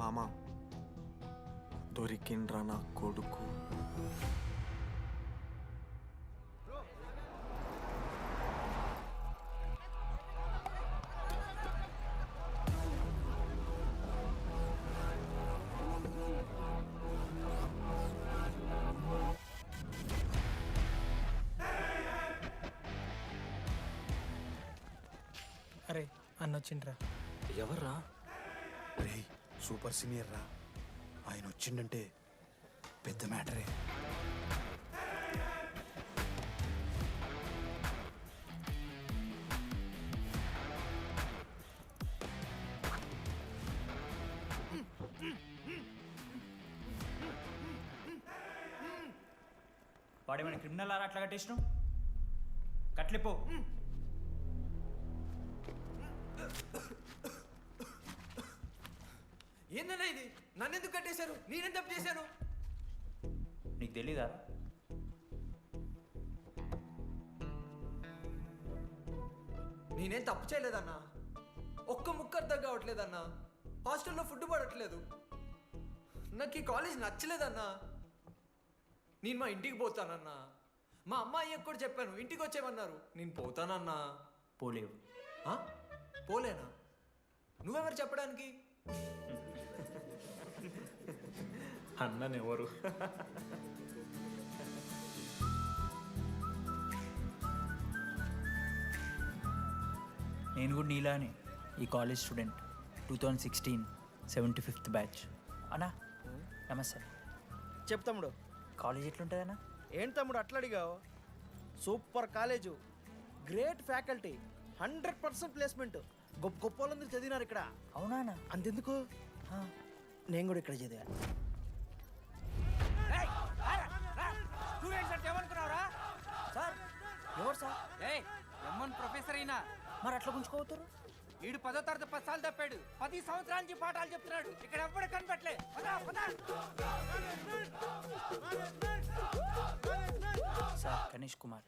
మామ దొరికిండ్రా నా కొడుకు. అరే అన్నొచ్చిండ్రా. ఎవర్రా? రే సూపర్ సీనియర్ రా, ఆయన వచ్చిండంటే పెద్ద మ్యాటరే. వాడేమైనా క్రిమినల్ ఆరా అట్లా కట్టేసినావు? కట్లిపో. ఏందన్నా ఇది? నన్నెందుకు కట్టేశారు? నేనేం తప్పు చేశాను? నీకు తెలీదా? నేనేం తప్పు చేయలేదన్నా. ఒక్క ముక్క అర్థం కావట్లేదన్నా. హాస్టల్లో ఫుడ్ పడట్లేదు. నాకు ఈ కాలేజ్ నచ్చలేదన్నా. నేను మా ఇంటికి పోతానన్నా. మా అమ్మాయి కూడా చెప్పాను, ఇంటికి వచ్చేమన్నారు. నేను పోతానన్నా. పోలేవు. పోలేనా? నువ్వెవరు చెప్పడానికి? అన్ననెవరు? నేను కూడా నీలానే ఈ కాలేజ్ స్టూడెంట్, 2016 75th బ్యాచ్. అన్నా నమస్తే. చెప్పు తమ్ముడు. కాలేజ్ ఎట్లుంటుంది అన్న? ఏంటి తమ్ముడు అట్లా అడిగావు? Super college, great faculty, 100% placement. గొప్ప గొప్ప వాళ్ళందరూ చదివినారు ఇక్కడ. అవునా అన్న? అంతెందుకు, నేను కూడా ఇక్కడ చదివా. సార్ ఎవరు సార్? ఎమ్మన్ ప్రొఫెసర్ అయినా మరి అట్లా గుంజుకోవతారు? వీడు 10వ తరగతి 10 సార్లు తప్పాడు. 10 సంవత్సరాల నుంచి పాఠాలు చెప్తున్నాడు. ఇక్కడ ఎవ్వడు కనిపెట్టలే. సార్ గణేష్ కుమార్.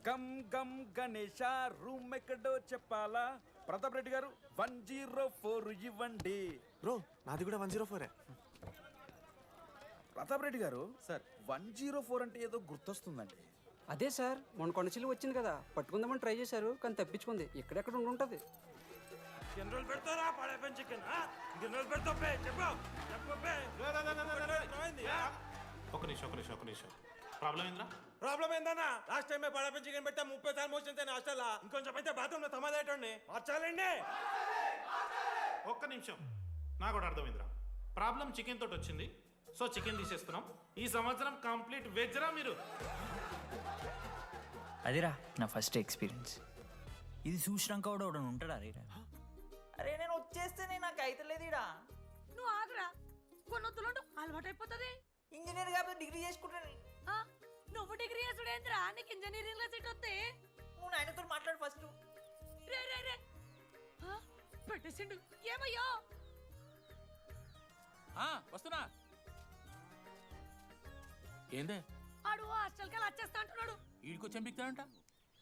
గమ్ గమ్ గణేష రూమ్ ఎక్కడో చెప్పాలా? ప్రతాప్ రెడ్డి గారు 104 ఇవ్వండి. బ్రో నాది కూడా 104. ప్రతాప్ రెడ్డి గారు సార్ 104 అంటే ఏదో గుర్తొస్తుందండి. అదే సార్, మొన్న కొండచిల్లి వచ్చింది కదా, పట్టుకుందామని ట్రై చేశారు కానీ తప్పించుకుంది. ఎక్కడెక్కడ ఉండుంటది. ఒక నిమిషం ప్రాబ్లం ఏంద్రా? ప్రాబ్లం ఏందన్నా? లాస్ట్ టైం పడపం చికెన్ పెడితే 30 సార్లు మోషన్ హాస్టల్లా. ఇంకొంచెం అయితే బాత్రూమ్ లో తమాదేటండి మార్చాలండి. ఒక్క నిమిషం, నాకు కూడా అర్థమైందిరా. ప్రాబ్లం చికెన్ తోటి వచ్చింది, సో చికెన్ తీసేస్తున్నాం. ఈ సంవత్సరం కంప్లీట్ వెజ్ రా మీరు. అదిరా నా ఫస్ట్ ఎక్స్పీరియన్స్. ఇది చూసినాక కూడా ఒకడు ఉంటాడా రేరా? అరే నేను వచ్చేస్తేనే నాకు అయితే లేదు ఇడా. నువ్వు ఆగరా, కొన్నొత్తులు అలవాటు అయిపోతుంది. ఇంజనీర్ కాబట్టి డిగ్రీ చేసుకుంటాను. నువ్వు డిగ్రీ చేసుడేంద్రా, నీకు ఇంజనీరింగ్ లో సీట్ వస్తే. నువ్వు నాయనతో మాట్లాడు ఫస్ట్. రే రే రే పెట్టేసిండు. ఏమయ్యో వస్తున్నా. ఏందే ఆడు హాస్టల్ కి వచ్చేస్తా అంటున్నాడు. వీడికి చెంపిస్తాడంట.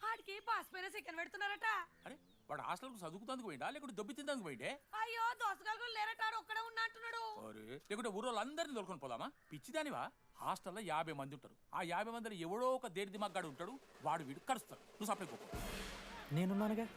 ఆడికి పాస్ పైన చికెన్ పెడుతున్నారట. అరే వాడు హాస్టల్కు చదువుకుతానికి పోయిండా లేకుంటే దొబ్బి తిందానికి పోయిండే? అయ్యో దోసగాలు లేరట, ఆడు ఒక్కడే ఉన్నా అంటున్నాడు. అరే లేకుంటే ఊరోళ్ళందరినీ దొరుకుని పోదామా? పిచ్చిదానివా? హాస్టల్లో 50 మంది ఉంటారు. ఆ 50 మందిలో ఎవడో ఒక దేడి దిమాగ్గాడు ఉంటాడు. వాడు వీడు కలుస్తాడు. నువ్వు సప్లై పోకు. నేనున్నానుగా.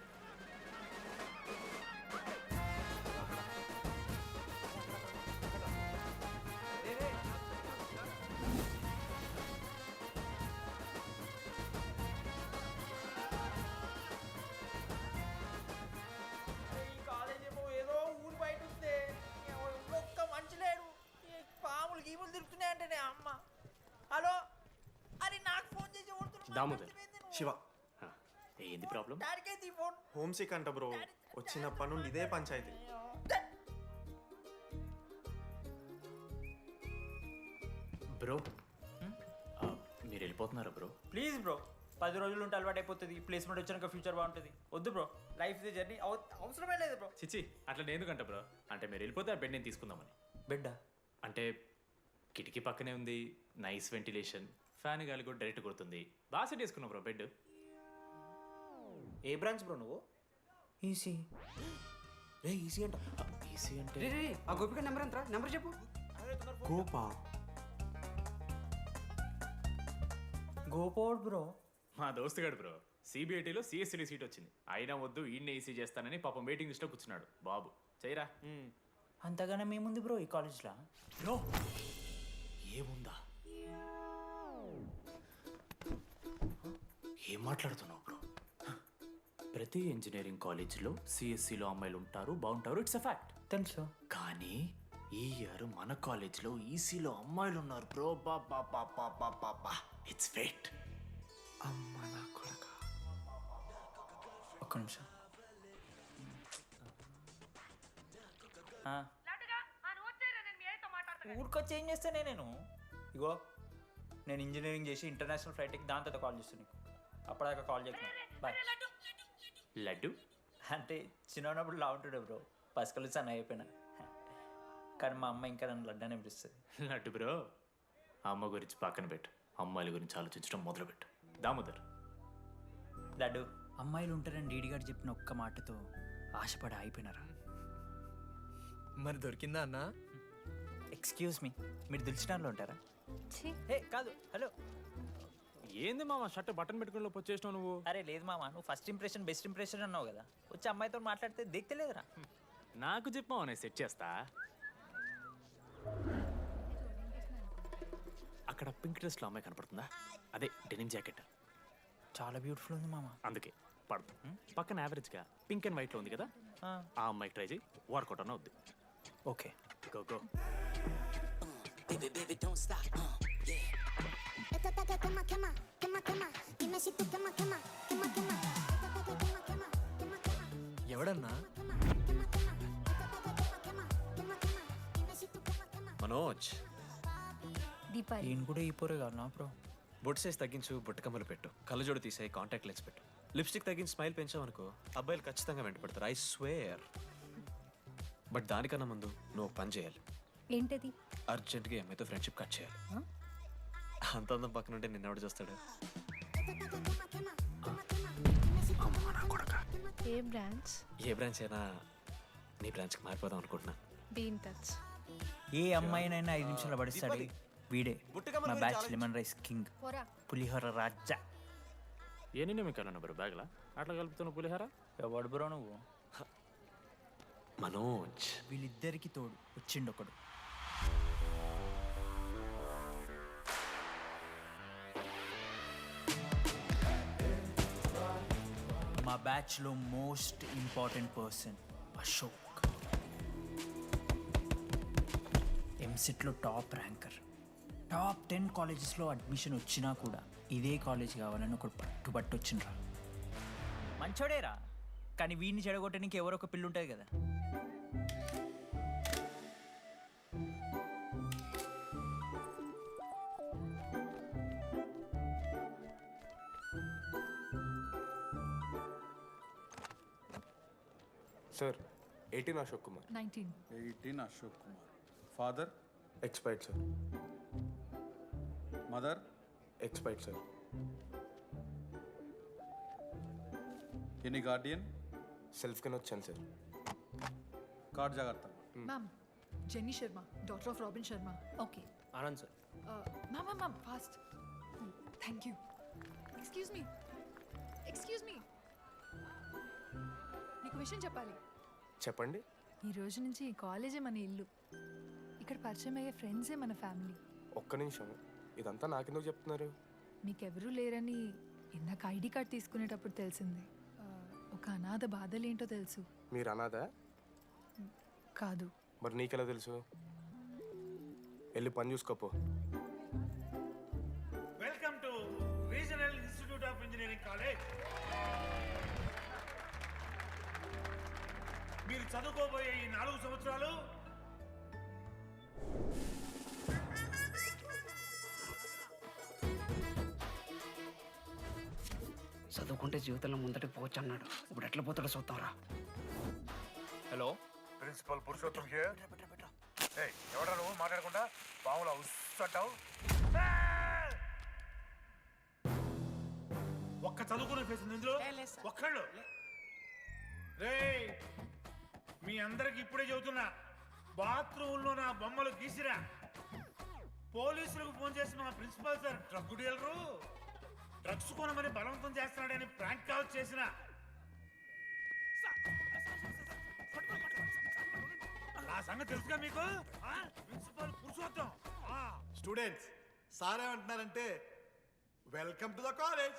ఈ కాలేజ్ ఏమో ఏదో ఊరు బయట వస్తే ఒక్క మంచి లేడు. పాములు గీములు తిరుగుతున్నాయి అంటే అమ్మ. హలో, అరే నాకు ఫోన్ చేసి దామోదర్, శివ, ఏంది ప్రాబ్లం? డాడీకైతే ఫోన్. హోమ్ సిక్ అంట బ్రో. వచ్చినప్పటి నుండి ఇదే పంచాయతీ. బ్రో మీరు వెళ్ళిపోతున్నారా బ్రో? ప్లీజ్ బ్రో, 10 రోజులు ఉంటే అలవాటు అయిపోతుంది. ప్లేస్మెంట్ వచ్చాక ఫ్యూచర్ బాగుంటుంది. వద్దు బ్రో, లైఫ్ జర్నీ అవసరమే లేదు బ్రో. చిచ్చి అట్లా ఎందుకంట బ్రో? అంటే మీరు వెళ్ళిపోతే ఆ బెడ్ నేను తీసుకుందామని. బెడ్డా? అంటే కిటికీ పక్కనే ఉంది, నైస్ వెంటిలేషన్, ఫ్యాన్ గాలి కూడా డైరెక్ట్ కొడుతుంది. బాగా సెట్ చేసుకున్నావు బ్రో బెడ్. ఏ బ్రాంచ్ బ్రో నువ్వు? ఈసీ. రే ఈసీ అంట. ఈసీ అంటే రే ఆ గోపిక నెంబర్ ఎంత నెంబర్ చెప్పు. గోపా గోపోడ్ బ్రో. మా దోస్తుగాడు బ్రో సిబిఐటీలో సిఎస్సిడి సీట్ వచ్చింది. అయినా వద్దు ఈయన్నే ఈసీ చేస్తానని పాపం వెయిటింగ్ లిస్ట్లో కూర్చున్నాడు. బాబు చేయరా. అంతగానే మేముంది బ్రో ఈ కాలేజ్లో. బ్రో ఏముందా? ఏం మాట్లాడుతున్నావు బ్రో? ప్రతి ఇంజనీరింగ్ కాలేజీలో సిఎస్సిలో అమ్మాయిలు ఉంటారు, బాగుంటారు, ఇట్స్ అ ఫ్యాక్ట్. తెలుసు. కానీ ఈ ఇయర్ మన కాలేజీలో ఈసీలో అమ్మాయిలు ఉన్నారు బ్రో. Baba it's fate. అమ్మ నా కొడక. ఒక్క నిమిషం. ఊరికొచ్చి ఏం చేస్తానే నేను? ఇగో నేను ఇంజనీరింగ్ చేసి ఇంటర్నేషనల్ ఫ్లైట్కి దాని తర్వాత కాల్ చేస్తాను నీకు. అప్పటిదాకా కాల్ చేయకు. బాయ్. లడ్డు అంటే చిన్నప్పుడు లా ఉంటుండే బ్రో, పసుకలు సన్న అయిపోయినా. కానీ మా అమ్మ ఇంకా నన్ను లడ్డు అని పిలుస్తుంది. లడ్డు బ్రో అమ్మ గురించి పక్కన పెట్టు, అమ్మాయిల గురించి ఆలోచించడం మొదలుపెట్టు. దామోదర్ లడ్డు, అమ్మాయిలు ఉంటారని డీడీ గారు చెప్పిన ఒక్క మాటతో ఆశపడి అయిపోయినారా? మరి దొరికిందా అన్న? ఎక్స్క్యూజ్ మీ, మీరు దిల్చినాల్లో ఉంటారా? ఏ కాదు, హలో. ఏంది మామ షర్ట్ బటన్ పెట్టుకుని లోపు వచ్చేసినావు నువ్వు? అరే లేదు మామ, నువ్వు ఫస్ట్ ఇంప్రెషన్ బెస్ట్ ఇంప్రెషన్ అన్నావు కదా, వచ్చి అమ్మాయితో మాట్లాడితే దిగుతలేదురా. నాకు చెప్పావు నేను సెట్ చేస్తా. అక్కడ పింక్ డ్రెస్లో అమ్మాయి కనపడుతుందా? అదే డెనిమ్ జాకెట్. చాలా బ్యూటిఫుల్ ఉంది మామ. అందుకే పడదు. పక్కన యావరేజ్గా పింక్ అండ్ వైట్లో ఉంది కదా, ఆ అమ్మాయికి ట్రై చేయి, వర్కౌట్ అన్న వద్దు. Okay go go. ఎవడన్నా? మనోజ్. నేను కూడా ఈ పోరే కాదు నా బ్రో. బొట్టు సైజ్ తగ్గించు, బొట్టు కమ్మలు పెట్టు, కళ్ళజోడు తీసేయి, కాంటాక్ట్ లెన్స్ పెట్టు, లిప్స్టిక్ తగ్గించి స్మైల్ పెంచావనుకో అబ్బాయిలు ఖచ్చితంగా వెంట పెడతారు. I swear. బట్ దానికన్నా ముందు నువ్వు ఒక పని చేయాలి. ఏంటది? అర్జెంట్గా అమ్మాయితో ఫ్రెండ్షిప్ కట్ చేయాలి. అంత అందం పక్కన ఉంటే నిన్నెవడు చూస్తాడు? ఏ బ్రాంచ్? ఏ బ్రాంచ్ అయినా నీ బ్రాంచ్కి మారిపోదాం అనుకుంటున్నా. Be in touch. ఏ అమ్మాయినైనా 5 నిమిషాలు పడిస్తాడు వీడే. మా బ్యాచ్ లెమన్ రైస్ కింగ్, పోరా. పులిహోర రాజా. ఎన్ని నిమిషాలు బ్రో బ్యాగ్లా అట్లా కలుపుతున్న పులిహార? ఎవడు బ్రో నువ్వు? మనోజ్. వీళ్ళిద్దరికి తోడు వచ్చిండు ఒకడు. మా బ్యాచ్లో మోస్ట్ ఇంపార్టెంట్ పర్సన్ అశోక్. ఎంసెట్లో టాప్ ర్యాంకర్. టాప్ 10 కాలేజెస్లో అడ్మిషన్ వచ్చినా కూడా ఇదే కాలేజ్ కావాలని ఒకడు పట్టుబట్టి వచ్చిండ్రా. మంచోడేరా, కానీ వీడిని చెడగొట్టడానికి ఎవరో ఒక పిల్లు ఉంటుంది కదా. Sir 18 Ashok Kumar. 19. Ashok Kumar. Father? Expired sir. Mother? Expired sir. Any Guardian? Self కింద వచ్చాను సార్. కార్డ్ జాగ్రత్త. Ma'am, Jenny Sharma, daughter of Robin Sharma. Okay. Anand sir. Ma'am, fast. Thank you. Excuse me. నీకు విషయం చెప్పాలి. చెప్పండి. ఈ రోజు నుంచి ఈ కాలేజే మన ఇల్లు. ఇక్కడ పరిచయం అయ్యే ఫ్రెండ్సే మన ఫ్యామిలీ. ఒక్క నిమిషం, ఇదంతా నాకెందుకు చెప్తున్నారు? మీకెవరూ లేరని ఇందాక ఐడి కార్డ్ తీసుకునేటప్పుడు తెలిసింది. ఒక అనాథ బాధలేంటో తెలుసు. మీరు అనాదా? కాదు. మరి నీకెలా తెలుసు? వెళ్ళి పని చూసుకోపో. Welcome to regional institute of engineering college. మీరు చదువుకోబోయే ఈ 4 సంవత్సరాలు చదువుకుంటే జీవితంలో ముందటికి పోవచ్చు అన్నాడు. ఇప్పుడు ఎట్లా పోతాడో చూద్దాంరా. Hello, principal Purushottam here. ఏయ్, ఎవడ్రా నువ్వు మాట్లాడకుండా పాములా ఉస్సంటావు? ఒక్క చదువుకునే ఫేస్ ఉంది ఇందులో. ఒక్కళ్ళు రేయ్, మీ అందరికి ఇప్పుడే చెబుతున్నా, బాత్రూంలో నా బొమ్మలు గీసిరా. పోలీసులకు ఫోన్ చేసి మా principal sir drug dealer drugs కొనమని బలవంతం చేస్తున్నాడని ప్రాంక్ కాల్ చేసిన. ఆ సంగతి తెలుసుగా మీకు? ప్రిన్సిపల్ పురుషోత్తం. స్టూడెంట్స్, సార్ ఏమంటున్నారంటే వెల్కమ్ టు ద కాలేజ్.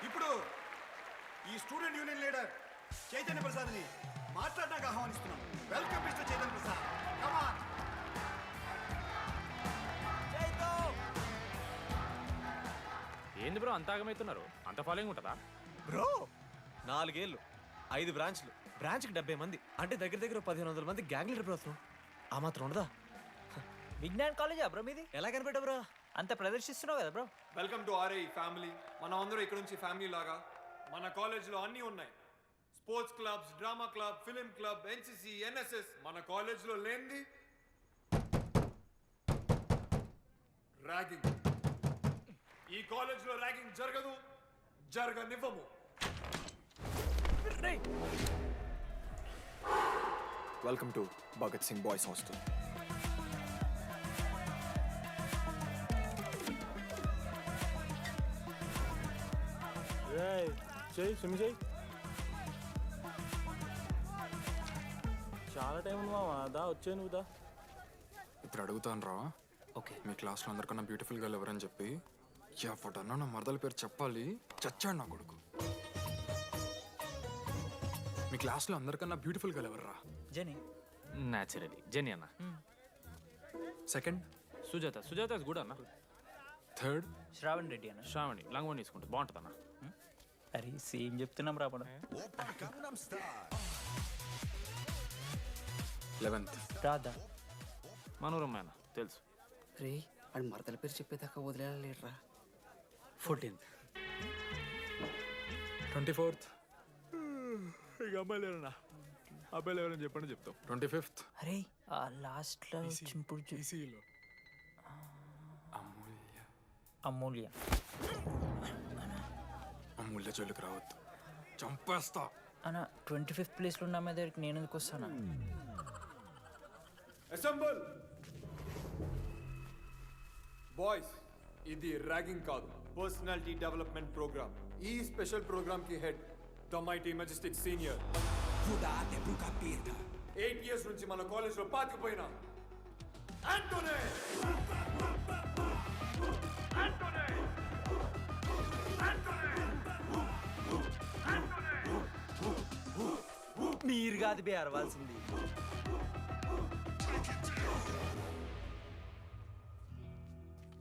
ఇప్పుడు ఈ స్టూడెంట్ యూనియన్ లీడర్ చైతన్య ప్రసాద్ని మాట్లాడడానికి ఆహ్వానిస్తున్నాం. Welcome mister Chaitanya Prasad. Come on. ఏంది బ్రో అంత ఆగమవుతున్నారు? అంత ఫాలోయింగ్ ఉంటుందా? బ్రో 4 ఏళ్ళు 5 బ్రాంచ్లు, బ్రాంచ్కి 70 మంది, అంటే దగ్గర దగ్గర 1500 మంది గ్యాంగ్ లీడర్ బ్రో. అసలు ఆ మాత్రం ఉండదా? విజ్ఞాన్ కాలేజా బ్రో మీది? ఎలా కనిపెట్టా బ్రో? అంత ప్రదర్శిస్తున్నావు కదా bro. Welcome to RI family. మనం అందరూ ఇక్కడ నుంచి ఫ్యామిలీ లాగా. మన కాలేజ్లో అన్నీ ఉన్నాయి. Sports clubs, drama club, film club, NCC, NSS. మన కాలేజ్లో లేనిది ర్యాగింగ్. ఈ కాలేజ్లో ర్యాగింగ్ జరగదు, జరగనివ్వము. Welcome to Bhagat Singh boys hostel. చెయ్యి స్విమ్ చెయ్యి. చాలా టైం ఉంది మామ. దా వచ్చే నువ్వు దా. ఇప్పుడు అడుగుతాను రా. ఓకే. మీ క్లాస్లో అందరికన్నా బ్యూటిఫుల్ గర్ల్ ఎవరని చెప్పి ఎవడన్నా నా మరదల పేరు చెప్పాలి. చచ్చాడు నా కొడుకు. మీ క్లాస్లో అందరికన్నా బ్యూటిఫుల్ గర్ల్ ఎవర్రా? జని. న్యాచురలీ జెనీ అన్న. Second Sujatha. Sujatha is good అన్న. థర్డ్ శ్రావణ్ రెడ్డి అన్న. శ్రావణి లంగోని తీసుకుంటుంది, బాగుంటుంది అన్న. అరే సేమ్ చెప్తున్నాం రాపడం. 11th రాదా? మనోరమ్మ అన్న తెలుసు. రే అని మరదల పేరు చెప్పేదాకా వదిలేరా. 14th 24th ఇక అమ్మాయిలు ఎవరన్నా అబ్బాయిలు ఎవరని చెప్పండి చెప్తాం. 25th అరే ఆ లాస్ట్లో చింపుడు అమూల్య. అమూల్య. అమూల్య జోలికి రావద్దు, చంపేస్తా. అన్న 25th ప్లేస్లో ఉన్న అమ్మాయి దగ్గరికి నేను ఎందుకు వస్తానా? Assemble boys. ఇది ర్యాగింగ్ కాదు, పర్సనాలిటీ డెవలప్మెంట్ ప్రోగ్రామ్. ఈ స్పెషల్ ప్రోగ్రామ్ కి head the mighty Majestic senior. 8 years నుంచి మన కాలేజ్ లో పాతిపోయిన ఆంటోనీ. మీరు కాదు బే అరవాల్సింది.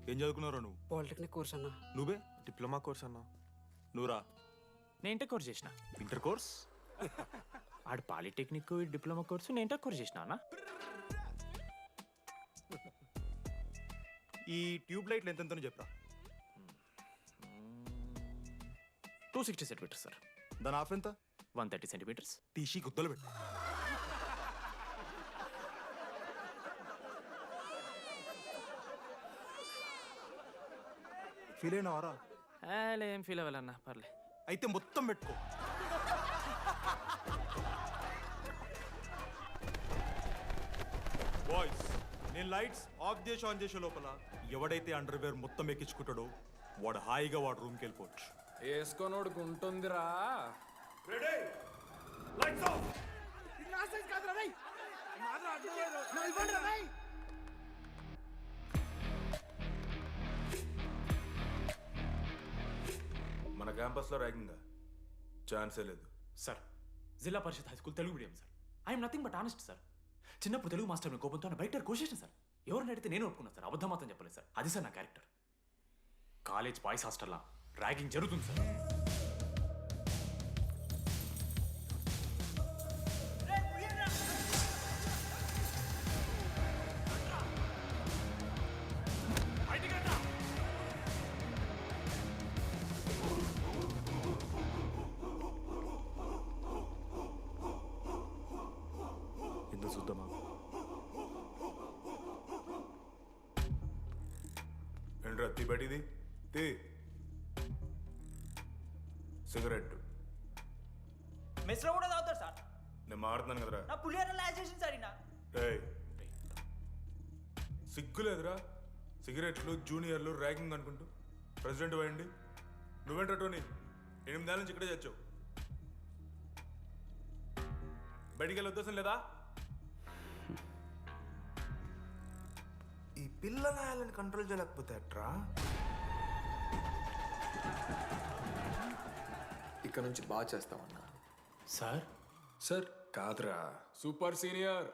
ఏం చదువుకున్నారా నువ్వు? పాలిటెక్నిక్ కోర్స్ అన్న. నువ్వే డిప్లొమా కోర్స్ అన్నా. నువ్వురా? నేను ఇంటర్ కోర్స్ చేసిన. Inter course? ఆడు పాలిటెక్నిక్ డిప్లొమా కోర్సు, నేను ఇంటర్ కోర్స్ చేసిన అన్న. ఈ ట్యూబ్ లైట్లు ఎంతెంతనో చెప్పరా. 260 సెంటీమీటర్స్ సార్. దాని ఆఫ్ ఎంత? 130 సెంటీమీటర్స్. టీసీ గుద్దలు పెట్టు. ఫీల్ అయినావారా? ఏం ఫీల్ అవ్వాలన్నా, పర్లే. అయితే మొత్తం పెట్టుకో. బాయ్స్, నేను లైట్స్ ఆఫ్ చేసి ఆన్ చేసే లోపల ఎవడైతే అండర్వేర్ మొత్తం ఎక్కించుకుంటాడో వాడు హాయిగా వాడు రూమ్కి వెళ్ళిపోవచ్చు. వేసుకోనోడుకు ఉంటుందిరా. Ready, lights off. మన క్యాంపస్లో ర్యాగింగ్ ఛాన్సే లేదు sir. Zilla Parishad high school Telugu medium sir. I'm nothing but honest sir. చిన్నప్పుడు తెలుగు మాస్టర్ కోపంతో బయట కోసేసిన సార్. ఎవరిని అడిగితే నేను ఒప్పుకున్నాను సార్. అబద్ధం మాత్రం చెప్పలేదు సార్. అది సార్ నా క్యారెక్టర్. కాలేజ్ బాయ్స్ హాస్టల్లా ర్యాగింగ్ జరుగుతుంది సార్. ఎందుకు చూద్దామా? ఏంట్రా తీ బయటిది తీ. సిగరెట్ మెస్లో కూడా తాగుతారు సార్. నేను మాడుతున్నాను కదరా. నా పులిహోర లాస్ట్ చేసింది సార్ ఈయన. ఏయ్ సిగ్గులేదురా సిగరెట్లు జూనియర్లు ర్యాగింగ్ అనుకుంటూ ప్రెసిడెంట్ పోయండి. నువ్వేంట్రా టోనీ 8 నెలల నుంచి ఇక్కడే చచ్చావు. బయటికి వెళ్ళే ఉద్దేశం లేదా? ఈ పిల్లగాయలను కంట్రోల్ చేయలేకపోతే అట్రా. ఇక్కడ నుంచి బాగా చేస్తామన్నా. సార్ సార్ కాదురా సూపర్ సీనియర్